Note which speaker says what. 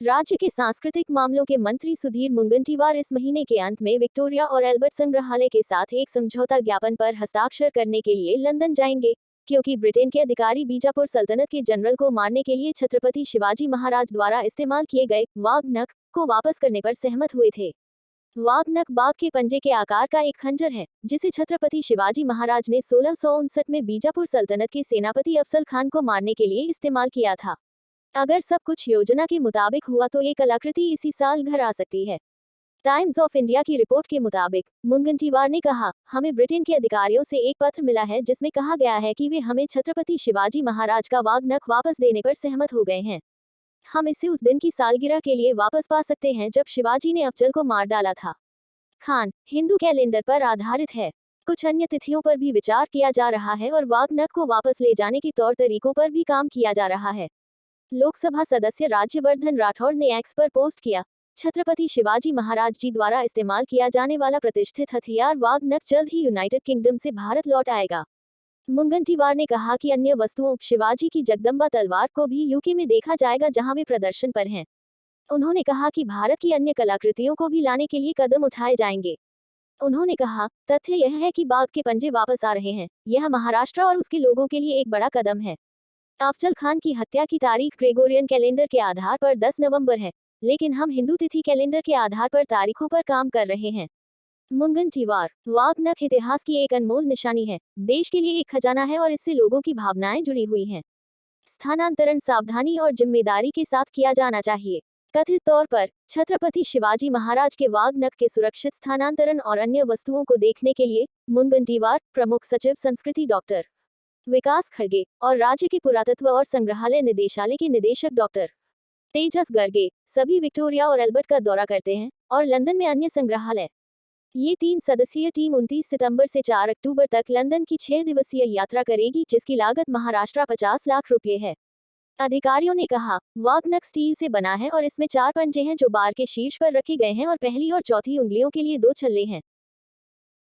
Speaker 1: राज्य के सांस्कृतिक मामलों के मंत्री सुधीर मुनगंटीवार इस महीने के अंत में विक्टोरिया और एल्बर्ट संग्रहालय के साथ एक समझौता ज्ञापन पर हस्ताक्षर करने के लिए लंदन जाएंगे, क्योंकि ब्रिटेन के अधिकारी बीजापुर सल्तनत के जनरल को मारने के लिए छत्रपति शिवाजी महाराज द्वारा इस्तेमाल किए गए वाघ नख को वापस करने पर सहमत हुए थे। वाघ नख बाघ के पंजे के आकार का एक खंजर है, जिसे छत्रपति शिवाजी महाराज ने 1659 में बीजापुर सल्तनत के सेनापति अफजल खान को मारने के लिए इस्तेमाल किया था। अगर सब कुछ योजना के मुताबिक हुआ तो ये कलाकृति इसी साल घर आ सकती है। टाइम्स ऑफ इंडिया की रिपोर्ट के मुताबिक मुनगंटीवार ने कहा, हमें ब्रिटेन के अधिकारियों से एक पत्र मिला है जिसमें कहा गया है कि वे हमें छत्रपति शिवाजी महाराज का वाघ नख वापस देने पर सहमत हो गए हैं। हम इसे उस दिन की सालगिरह के लिए वापस पा सकते हैं जब शिवाजी ने अफजल को मार डाला था। खान हिंदू कैलेंडर पर आधारित है। कुछ अन्य तिथियों पर भी विचार किया जा रहा है और वाघ नख को वापस ले जाने के तौर तरीकों पर भी काम किया जा रहा है। लोकसभा सदस्य राज्यवर्धन राठौड़ ने एक्स पर पोस्ट किया, छत्रपति शिवाजी महाराज जी द्वारा इस्तेमाल किया जाने वाला प्रतिष्ठित हथियार वाघ नख जल्द ही यूनाइटेड किंगडम से भारत लौट आएगा। मुनगंटीवार ने कहा कि अन्य वस्तुओं शिवाजी की जगदम्बा तलवार को भी यूके में देखा जाएगा जहां वे प्रदर्शन पर हैं। उन्होंने कहा कि भारत की अन्य कलाकृतियों को भी लाने के लिए कदम उठाए जाएंगे। उन्होंने कहा, तथ्य यह है कि बाघ के पंजे वापस आ रहे हैं। यह महाराष्ट्र और उसके लोगों के लिए एक बड़ा कदम है। अफजल खान की हत्या की तारीख ग्रेगोरियन कैलेंडर के आधार पर 10 नवंबर है, लेकिन हम हिंदू तिथि कैलेंडर के आधार पर तारीखों पर काम कर रहे हैं। मुनगंटीवार वाघ नख इतिहास की एक अनमोल निशानी है, देश के लिए एक खजाना है और इससे लोगों की भावनाएं जुड़ी हुई हैं। स्थानांतरण सावधानी और जिम्मेदारी के साथ किया जाना चाहिए। कथित तौर पर छत्रपति शिवाजी महाराज के वाघ नख के सुरक्षित स्थानांतरण और अन्य वस्तुओं को देखने के लिए मुनगंटीवार, प्रमुख सचिव संस्कृति डॉक्टर विकास खड़गे और राज्य के पुरातत्व और संग्रहालय निदेशालय के निदेशक डॉक्टर तेजस गर्गे सभी विक्टोरिया और एल्बर्ट का दौरा करते हैं और लंदन में अन्य संग्रहालय। ये 3 सदस्यीय टीम 29 सितंबर से 4 अक्टूबर तक लंदन की 6 दिवसीय यात्रा करेगी, जिसकी लागत महाराष्ट्र 50 लाख रुपये है। अधिकारियों ने कहा, वाघ नख स्टील से बना है और इसमें 4 पंजे हैं जो बार के शीर्ष पर रखे गए हैं और पहली और चौथी उंगलियों के लिए 2 छल्ले हैं।